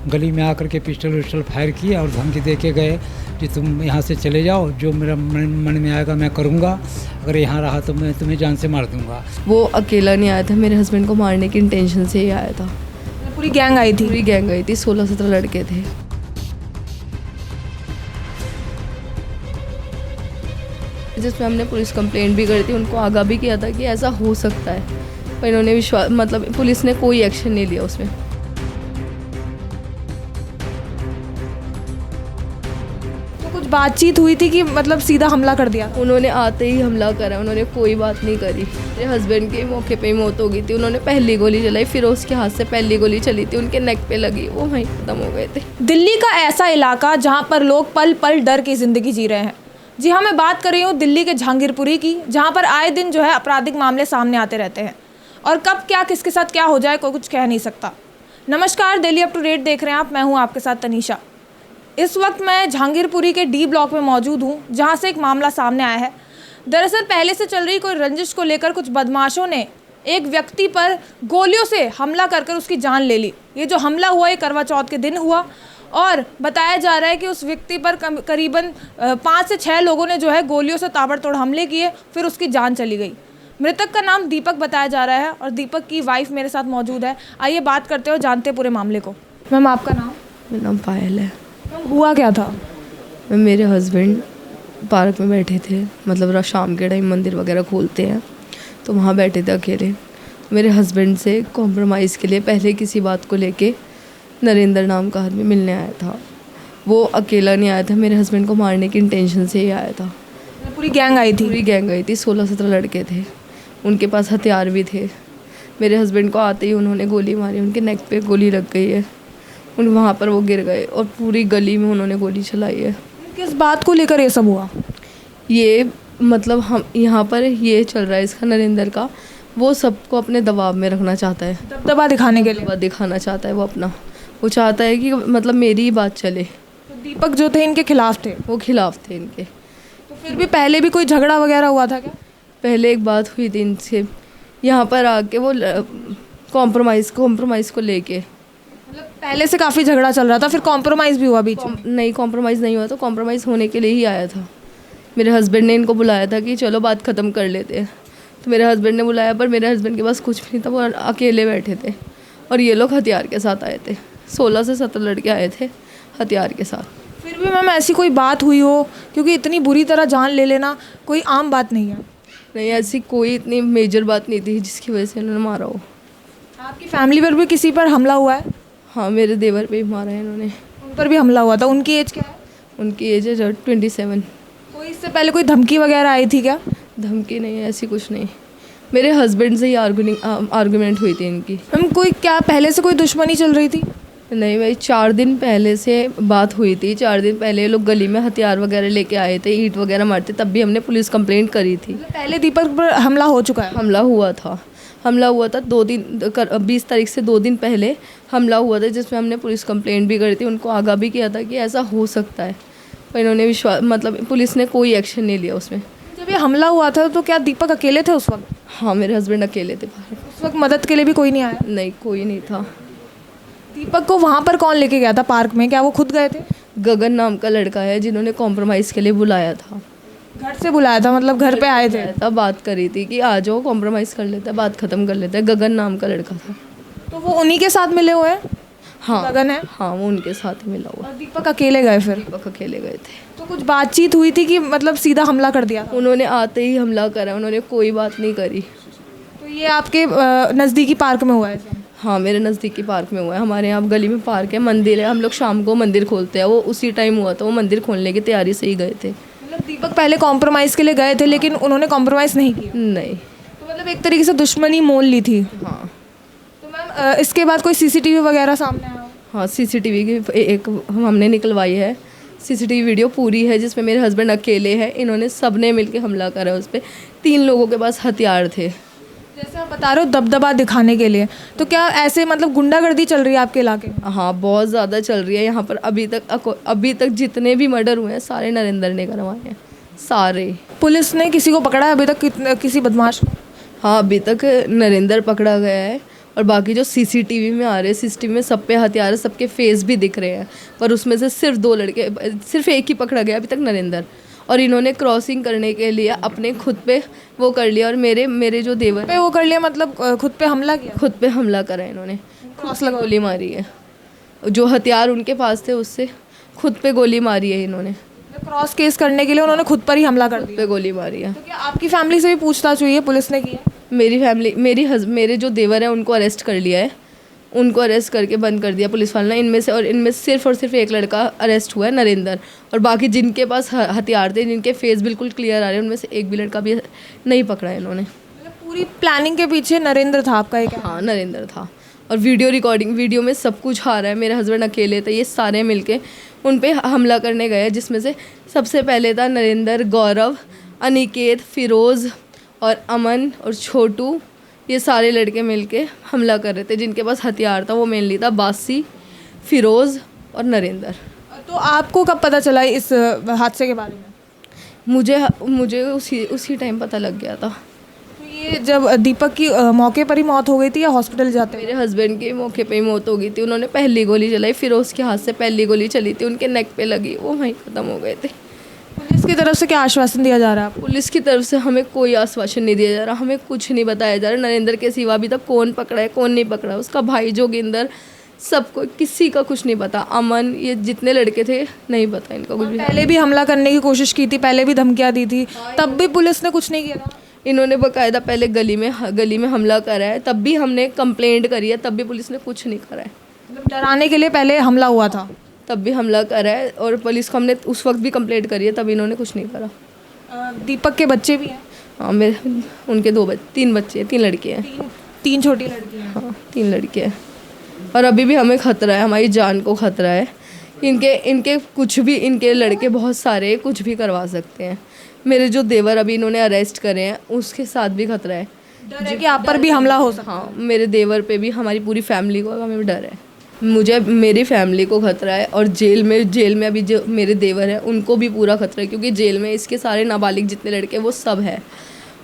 गली में आकर के पिस्टल विस्टल फायर किए और धमकी दे के गए कि तुम यहाँ से चले जाओ, जो मेरा मन में आएगा मैं करूँगा, अगर यहाँ रहा तो मैं तुम्हें जान से मार दूँगा। वो अकेला नहीं आया था, मेरे हस्बैंड को मारने की इंटेंशन से ही आया था। पूरी गैंग आई थी? पूरी गैंग आई थी, 16-17 लड़के थे। जिसमें हमने पुलिस कंप्लेंट भी करी थी, उनको आगाह भी किया था कि ऐसा हो सकता है, पर इन्होंने विश्वास मतलब पुलिस ने कोई एक्शन नहीं लिया उसमें। तो कुछ बातचीत हुई थी कि मतलब सीधा हमला कर दिया? उन्होंने आते ही हमला करा, उन्होंने कोई बात नहीं करी। मेरे हस्बैंड की मौके पे ही मौत हो गई थी। उन्होंने पहली गोली चलाई, फिर उसके हाथ से पहली गोली चली थी, उनके नेक पे लगी, वो वहीं खत्म हो गए थे। दिल्ली का ऐसा इलाका जहाँ पर लोग पल पल डर की ज़िंदगी जी रहे हैं। जी हाँ, मैं बात कर रही हूँ दिल्ली के जहांगीरपुरी की, जहाँ पर आए दिन जो है आपराधिक मामले सामने आते रहते हैं और कब क्या किसके साथ क्या हो जाए कोई कुछ कह नहीं सकता। नमस्कार, दिल्ली अप टू डेट देख रहे हैं आप, मैं हूँ आपके साथ तनीषा। इस वक्त मैं जहांगीरपुरी के डी ब्लॉक में मौजूद हूँ, जहाँ से एक मामला सामने आया है। दरअसल पहले से चल रही कोई रंजिश को लेकर कुछ बदमाशों ने एक व्यक्ति पर गोलियों से हमला कर उसकी जान ले ली। ये जो हमला हुआ ये करवा चौथ के दिन हुआ और बताया जा रहा है कि उस व्यक्ति पर करीबन 5 से 6 लोगों ने जो है गोलियों से ताबड़तोड़ हमले किए, फिर उसकी जान चली गई। मृतक का नाम दीपक बताया जा रहा है और दीपक की वाइफ मेरे साथ मौजूद है। आइए बात करते हो, जानते पूरे मामले को। मैम, आपका नाम? मेरा नाम पायल है। हुआ क्या था? मेरे हस्बैंड पार्क में बैठे थे, मतलब शाम के टाइम मंदिर वगैरह खोलते हैं, तो वहाँ बैठे थे अकेले। मेरे हस्बैंड से कॉम्प्रोमाइज़ के लिए पहले किसी बात को लेके नरेंद्र नाम का आदमी मिलने आया था। वो अकेला नहीं आया था, मेरे हस्बैंड को मारने की इंटेंशन से ही आया था। पूरी गैंग आई थी? पूरी गैंग आई थी, 16-17 लड़के थे, उनके पास हथियार भी थे। मेरे हस्बैंड को आते ही उन्होंने गोली मारी, उनके नेक पे गोली लग गई है, उन वहाँ पर वो गिर गए और पूरी गली में उन्होंने गोली चलाई है। किस बात को लेकर ये सब हुआ? ये मतलब हम यहाँ पर ये चल रहा है इसका, नरेंद्र का, वो सबको अपने दबाव में रखना चाहता है, दबदबा दिखाने के लिए। दबदबा दिखाना चाहता है वो अपना, वो चाहता है कि मतलब मेरी ही बात चले। तो दीपक जो थे इनके खिलाफ थे? वो खिलाफ थे इनके। तो फिर भी पहले भी कोई झगड़ा वगैरह हुआ था क्या? पहले एक बात हुई थी इनसे, यहाँ पर आके वो कॉम्प्रोमाइज़ को लेके, मतलब पहले से काफ़ी झगड़ा चल रहा था, फिर कॉम्प्रोमाइज़ भी हुआ बीच में? नहीं, कॉम्प्रोमाइज़ नहीं हुआ, तो कॉम्प्रोमाइज़ होने के लिए ही आया था। मेरे हस्बैंड ने इनको बुलाया था कि चलो बात ख़त्म कर लेते हैं, तो मेरे हस्बैंड ने बुलाया, पर मेरे हस्बैंड के पास कुछ भी नहीं था, वो अकेले बैठे थे और ये लोग हथियार के साथ आए थे। 16 से 17 लड़के आए थे हथियार के साथ। फिर भी मैम ऐसी कोई बात हुई हो, क्योंकि इतनी बुरी तरह जान ले लेना कोई आम बात नहीं है। नहीं, ऐसी कोई इतनी मेजर बात नहीं थी जिसकी वजह से इन्होंने मारा हो। आपकी फैमिली पर भी किसी पर हमला हुआ है? हाँ, मेरे देवर पे ही मारा है इन्होंने। उन पर भी हमला हुआ था? उनकी एज क्या है? उनकी एज है 27। कोई इससे पहले कोई धमकी वगैरह आई थी क्या? धमकी नहीं, ऐसी कुछ नहीं। मेरे हस्बैंड से ही आर्गुमेंट हुई थी इनकी। मैम, कोई क्या पहले से कोई दुश्मनी चल रही थी? नहीं भाई, 4 दिन पहले से बात हुई थी। 4 दिन पहले ये लोग गली में हथियार वगैरह लेके आए थे, ईंट वगैरह मारते, तब भी हमने पुलिस कंप्लेंट करी थी। पहले दीपक पर हमला हो चुका है? हमला हुआ था 20 तारीख से 2 दिन पहले हमला हुआ था, जिसमें हमने पुलिस कंप्लेंट भी करी थी, उनको आगाह भी किया था कि ऐसा हो सकता है, पर इन्होंने विश्वास मतलब पुलिस ने कोई एक्शन नहीं लिया उसमें। जब ये हमला हुआ था तो क्या दीपक अकेले थे उस वक्त? हाँ, मेरे हस्बैंड अकेले थे बाहर। उस वक्त मदद के लिए भी कोई नहीं आया? नहीं, कोई नहीं था। दीपक को वहाँ पर कौन लेके गया था पार्क में? क्या वो खुद गए थे? गगन नाम का लड़का है जिन्होंने कॉम्प्रोमाइज़ के लिए बुलाया था। घर से बुलाया था? मतलब घर पे आए थे? तब बात करी थी कि आ जाओ, कॉम्प्रोमाइज़ कर लेते हैं, बात ख़त्म कर लेते हैं। गगन नाम का लड़का था। तो वो उन्हीं के साथ मिले हुए हैं? हाँ, गगन है? हाँ, वो उनके साथ ही मिला हुआ। और दीपक अकेले गए? फिर दीपक अकेले गए थे। तो कुछ बातचीत हुई थी कि मतलब सीधा हमला कर दिया? उन्होंने आते ही हमला करा, उन्होंने कोई बात नहीं करी। तो ये आपके नज़दीकी पार्क में हुआ है? हाँ, मेरे नज़दीकी पार्क में हुआ है। हमारे यहाँ गली में पार्क है, मंदिर है, हम लोग शाम को मंदिर खोलते हैं। वो उसी टाइम हुआ था, वो मंदिर खोलने की तैयारी से ही गए थे। मतलब दीपक पहले कॉम्प्रोमाइज़ के लिए गए थे, लेकिन उन्होंने कॉम्प्रोमाइज़ नहीं किया? नहीं। तो मतलब एक तरीके से दुश्मनी मोल ली थी? हाँ। तो मैम इसके बाद कोई CCTV वगैरह सामने आया? हाँ, CCTV की एक हमने निकलवाई है। CCTV वीडियो पूरी है, जिसमें मेरे हस्बैंड अकेले हैं, इन्होंने सब ने मिलकर हमला करा उस पर। 3 लोगों के पास हथियार थे। जैसे आप बता रहे हो दबदबा दिखाने के लिए, तो क्या ऐसे मतलब गुंडागर्दी चल रही है आपके इलाके में? हाँ, बहुत ज़्यादा चल रही है यहाँ पर। अभी तक जितने भी मर्डर हुए हैं सारे नरेंद्र ने करवाए हैं, सारे। पुलिस ने किसी को पकड़ा है अभी तक, किसी बदमाश को? हाँ, अभी तक नरेंद्र पकड़ा गया है और बाकी जो सीसीटीवी में आ रहे हैं, सीसीटीवी में सब पे हथियार है, सबके फेस भी दिख रहे हैं, पर उसमें से सिर्फ 2 लड़के, सिर्फ एक ही पकड़ा गया अभी तक, नरेंद्र। और इन्होंने क्रॉसिंग करने के लिए अपने खुद पे वो कर लिया, और मेरे जो देवर पे वो कर लिया मतलब खुद पे हमला किया, खुद पे हमला करा इन्होंने, क्रॉस लगा गोली मारी है, जो हथियार उनके पास थे उससे खुद पे गोली मारी है इन्होंने, क्रॉस केस करने के लिए उन्होंने खुद पर ही हमला कर दिया। पे गोली मारी है। तो क्या आपकी फैमिली से भी पूछताछ हुई है, पुलिस ने की है? मेरी फैमिली, मेरे जो देवर हैं उनको अरेस्ट कर लिया है, उनको अरेस्ट करके बंद कर दिया पुलिस वालों ने। इनमें से सिर्फ और सिर्फ एक लड़का अरेस्ट हुआ है, नरेंद्र, और बाकी जिनके पास हथियार थे, जिनके फेस बिल्कुल क्लियर आ रहे हैं, उनमें से एक भी लड़का भी नहीं पकड़ा है इन्होंने। मतलब पूरी प्लानिंग के पीछे नरेंद्र था आपका? एक हाँ, नरेंद्र था, और वीडियो में सब कुछ आ रहा है। मेरे हस्बैंड अकेले थे, ये सारे मिलके उन पे हमला करने गए, जिसमें से सबसे पहले था नरेंद्र, गौरव, अनिकेत, फिरोज़ और अमन और छोटू, ये सारे लड़के मिलके हमला कर रहे थे। जिनके पास हथियार था वो मेनली था बासी, फिरोज़ और नरेंद्र। तो आपको कब पता चला इस हादसे के बारे में? मुझे उसी टाइम पता लग गया था। तो ये जब दीपक की मौके पर ही मौत हो गई थी या हॉस्पिटल जाते हुए? मेरे हस्बैंड की मौके पे ही मौत हो गई थी। उन्होंने पहली गोली चलाई, फिरोज़ के हाथ से पहली गोली चली थी, उनके नेक पे लगी, वो वहीं ख़त्म हो गए थे। पुलिस की तरफ से क्या आश्वासन दिया जा रहा है आपको? पुलिस की तरफ से हमें कोई आश्वासन नहीं दिया जा रहा, हमें कुछ नहीं बताया जा रहा। नरेंद्र के सिवा अभी तक कौन पकड़ा है, कौन नहीं पकड़ा, उसका भाई जोगिंदर, सबको, किसी का कुछ नहीं पता। अमन, ये जितने लड़के थे नहीं पता इनका कुछ भी। पहले भी हमला करने की कोशिश की थी, पहले भी धमकियाँ दी थी, तब भी पुलिस ने कुछ नहीं किया था? इन्होंने बाकायदा पहले गली में हमला करा है, तब भी हमने कंप्लेंट करी है, तब भी पुलिस ने कुछ नहीं करा है। मतलब डराने के लिए पहले हमला हुआ था, तब भी हमला करा है, और पुलिस को हमने उस वक्त भी कंप्लेंट करी है, तब इन्होंने कुछ नहीं करा। दीपक के बच्चे भी हैं? हाँ, उनके 3 बच्चे हैं, 3 लड़के हैं। 3 छोटी लड़की हैं? हाँ, 3 लड़के हैं, और अभी भी हमें खतरा है, हमारी जान को खतरा है। इनके कुछ भी, इनके लड़के बहुत सारे कुछ भी करवा सकते हैं। मेरे जो देवर अभी इन्होंने अरेस्ट करे हैं, उसके साथ भी खतरा है, डर है कि आप पर भी हमला हो सकता है। हाँ, मेरे देवर पे भी, हमारी पूरी फैमिली को हमें डर है। मुझे, मेरी फैमिली को खतरा है, और जेल में अभी जो मेरे देवर हैं उनको भी पूरा खतरा है, क्योंकि जेल में इसके सारे नाबालिग जितने लड़के वो सब है,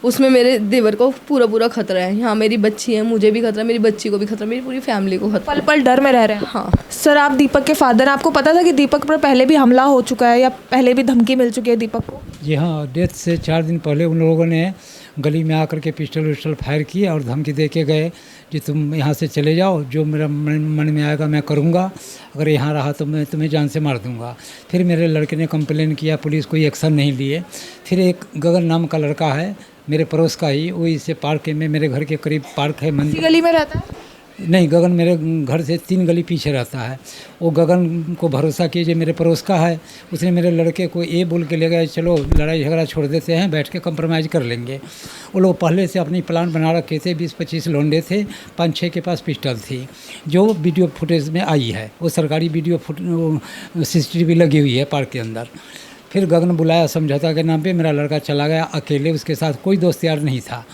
उसमें मेरे देवर को पूरा खतरा है। यहाँ मेरी बच्ची है, मुझे भी खतरा, मेरी बच्ची को भी खतरा, मेरी पूरी फैमिली को खतरा। पल पल डर में रह रहे हैं। हाँ सर, आप दीपक के फादर हैं, आपको पता था कि दीपक पर पहले भी हमला हो चुका है या पहले भी धमकी मिल चुकी है दीपक को? जी हाँ, डेथ से 4 दिन पहले उन लोगों ने गली में आकर के पिस्टल फायर किया और धमकी दे के गए कि तुम यहाँ से चले जाओ, जो मेरा मन में आएगा मैं करूँगा, अगर यहाँ रहा तो मैं तुम्हें जान से मार दूँगा। फिर मेरे लड़के ने कंप्लेन किया, पुलिस कोई एक्शन नहीं लिए। फिर एक गगन नाम का लड़का है मेरे पड़ोस का ही, वो इसे पार्क में, मेरे घर के करीब पार्क है, मंदिर। गली में रहता है? नहीं, गगन मेरे घर से 3 गली पीछे रहता है। वो गगन को भरोसा कीजिए, मेरे पड़ोस का है, उसने मेरे लड़के को ये बोल के ले गए, चलो लड़ाई झगड़ा छोड़ देते हैं, बैठ के कंप्रोमाइज़ कर लेंगे। वो लोग पहले से अपनी प्लान बना रखे थे, 20-25 लौंडे थे, 5-6 के पास पिस्टल थी, जो वीडियो फुटेज में आई है। वो सरकारी वीडियो CCTV लगी हुई है पार्क के अंदर। फिर गगन बुलाया समझौता के नाम पे, मेरा लड़का चला गया अकेले, उसके साथ कोई दोस्त यार नहीं था।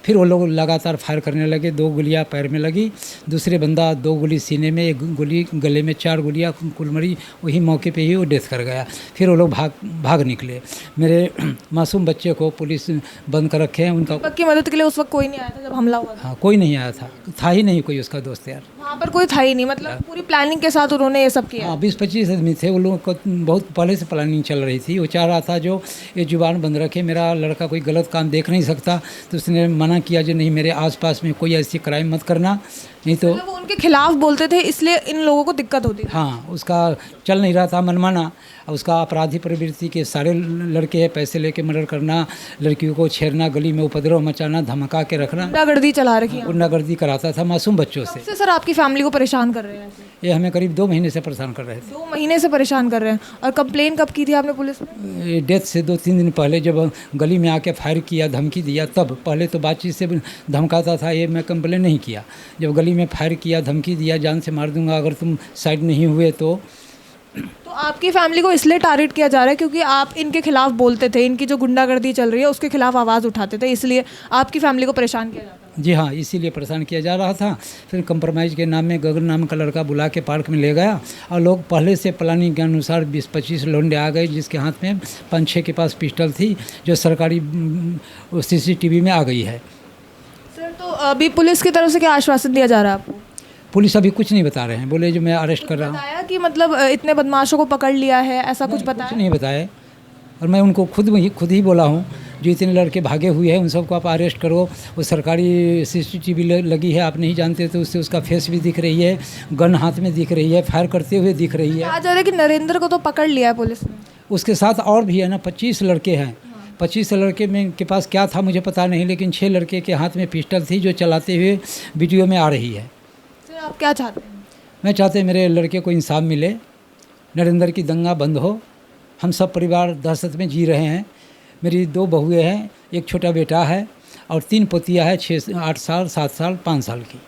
फिर वो लोग लगातार फायर करने लगे, 2 गोलियां पैर में लगी, दूसरे बंदा 2 गोली सीने में, 1 गोली गले में, 4 गोलियां कुल मरी, वही मौके पे ही वो डेथ कर गया। फिर वो लोग भाग निकले। मेरे मासूम बच्चे को पुलिस बंद कर रखे हैं। उनका दीपक की मदद के लिए उस वक्त कोई नहीं आया था जब हमला हुआ था? हाँ, कोई नहीं आया था ही नहीं कोई उसका दोस्त यार। वहाँ पर कोई था ही नहीं, मतलब पूरी प्लानिंग के साथ उन्होंने ये सब किया? हाँ, 20-25 आदमी थे, वो लोगों को बहुत पहले से प्लानिंग चल रही थी। वो चाह रहा था जो ये जुबान बंद रखे, मेरा लड़का कोई गलत काम देख नहीं सकता, तो उसने मना किया जो नहीं, मेरे आसपास में कोई ऐसी क्राइम मत करना, नहीं तो। मतलब वो उनके खिलाफ बोलते थे, इसलिए इन लोगों को दिक्कत होती थी? हाँ, उसका चल नहीं रहा था मनमाना। उसका अपराधी प्रवृत्ति के सारे लड़के हैं, पैसे लेके मर्डर करना, लड़कियों को छेड़ना, गली में उपद्रव मचाना, धमका के रखना, गुंडागर्दी चला रखी है, गुंडागर्दी कराता था मासूम बच्चों से। सर, आपकी फैमिली को परेशान कर रहे हैं? ये हमें करीब 2 महीने से परेशान कर रहे थे। 2 महीने से परेशान कर रहे हैं। और कंप्लेन कब की थी आपने पुलिस में? ये डेथ से 2-3 दिन पहले जब गली में आके फायर किया, धमकी दिया, तब। पहले तो बातचीत से धमकाता था, ये मैं कंप्लेन नहीं किया। जब गली में फायर किया, धमकी दिया, जान से मार दूंगा अगर तुम साइड नहीं हुए तो आपकी फैमिली को इसलिए टारगेट किया जा रहा है क्योंकि आप इनके खिलाफ बोलते थे, इनकी जो गुंडागर्दी चल रही है उसके खिलाफ आवाज़ उठाते थे, इसलिए आपकी फैमिली को परेशान किया जाता है? जी हाँ, इसीलिए परेशान किया जा रहा था। फिर कंप्रोमाइज़ के नाम में गगन नाम का लड़का बुला के पार्क में ले गया, और लोग पहले से प्लानिंग के अनुसार 20-25 लौंडे आ गए, जिसके हाथ में 5-6 के पास पिस्टल थी, जो सरकारी CCTV में आ गई है। सर, तो अभी पुलिस की तरफ से क्या आश्वासन दिया जा रहा है आपको? पुलिस अभी कुछ नहीं बता रहे हैं, बोले जो मैं अरेस्ट कर रहा हूँ। बताया कि मतलब इतने बदमाशों को पकड़ लिया है, ऐसा कुछ बताया? कुछ नहीं बताए, और मैं उनको खुद ही बोला हूँ जो इतने लड़के भागे हुए हैं उन सबको आप अरेस्ट करो। वो सरकारी CCTV लगी है, आप नहीं जानते तो उससे उसका फेस भी दिख रही है, गन हाथ में दिख रही है, फायर करते हुए दिख रही है। कहा जा रहा है कि नरेंद्र को तो पकड़ लिया है पुलिस ने। उसके साथ और भी है ना, 25 लड़के हैं। 25 लड़के में के पास क्या था मुझे पता नहीं, लेकिन 6 लड़के के हाथ में पिस्टल थी जो चलाते हुए वीडियो में आ रही है। फिर आप क्या चाहते हैं? मैं चाहते मेरे लड़के को इंसाफ मिले, नरेंद्र की दंगा बंद हो। हम सब परिवार दहशत में जी रहे हैं। मेरी 2 बहुएँ हैं, एक छोटा बेटा है और 3 पोतियाँ हैं, 6 8 साल 7 साल 5 साल की।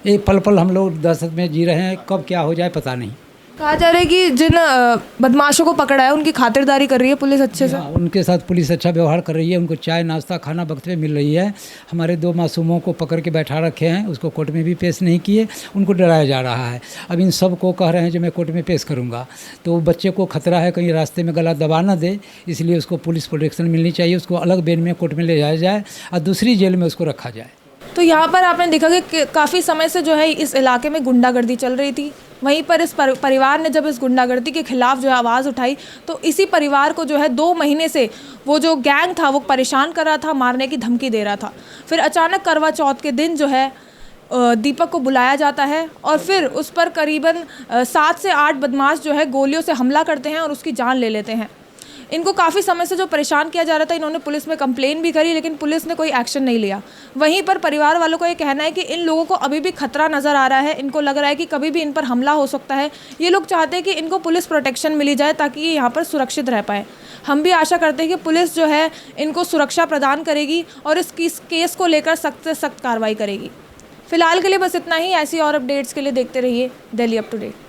ये पल पल हम लोग दहशत में जी रहे हैं, कब क्या हो जाए पता नहीं। कहा जा रहा है कि जिन बदमाशों को पकड़ा है उनकी खातिरदारी कर रही है पुलिस अच्छे से। हाँ, उनके साथ पुलिस अच्छा व्यवहार कर रही है, उनको चाय नाश्ता खाना वक्त पे मिल रही है। हमारे 2 मासूमों को पकड़ के बैठा रखे हैं, उसको कोर्ट में भी पेश नहीं किए, उनको डराया जा रहा है। अब इन सब को कह रहे हैं जो मैं कोर्ट में पेश करूँगा, तो बच्चे को खतरा है कहीं रास्ते में गला दबा ना दे, इसलिए उसको पुलिस प्रोटेक्शन मिलनी चाहिए। उसको अलग बेल में कोर्ट में ले जाया जाए और दूसरी जेल में उसको रखा जाए। तो यहाँ पर आपने देखा कि काफ़ी समय से जो है इस इलाके में गुंडागर्दी चल रही थी। वहीं पर इस परिवार ने जब इस गुंडागर्दी के खिलाफ जो है आवाज़ उठाई, तो इसी परिवार को जो है 2 महीने से वो जो गैंग था वो परेशान कर रहा था, मारने की धमकी दे रहा था। फिर अचानक करवा चौथ के दिन जो है दीपक को बुलाया जाता है और फिर उस पर करीबन 7 से 8 बदमाश जो है गोलियों से हमला करते हैं और उसकी जान ले लेते हैं। इनको काफ़ी समय से जो परेशान किया जा रहा था, इन्होंने पुलिस में कंप्लेन भी करी, लेकिन पुलिस ने कोई एक्शन नहीं लिया। वहीं पर परिवार वालों का ये कहना है कि इन लोगों को अभी भी खतरा नज़र आ रहा है, इनको लग रहा है कि कभी भी इन पर हमला हो सकता है। ये लोग चाहते हैं कि इनको पुलिस प्रोटेक्शन मिली जाए ताकि ये यहाँ पर सुरक्षित रह पाए। हम भी आशा करते हैं कि पुलिस जो है इनको सुरक्षा प्रदान करेगी और इस केस को लेकर सख्त से सख्त कार्रवाई करेगी। फिलहाल के लिए बस इतना ही। ऐसी और अपडेट्स के लिए देखते रहिए दिल्ली अप टू डेट।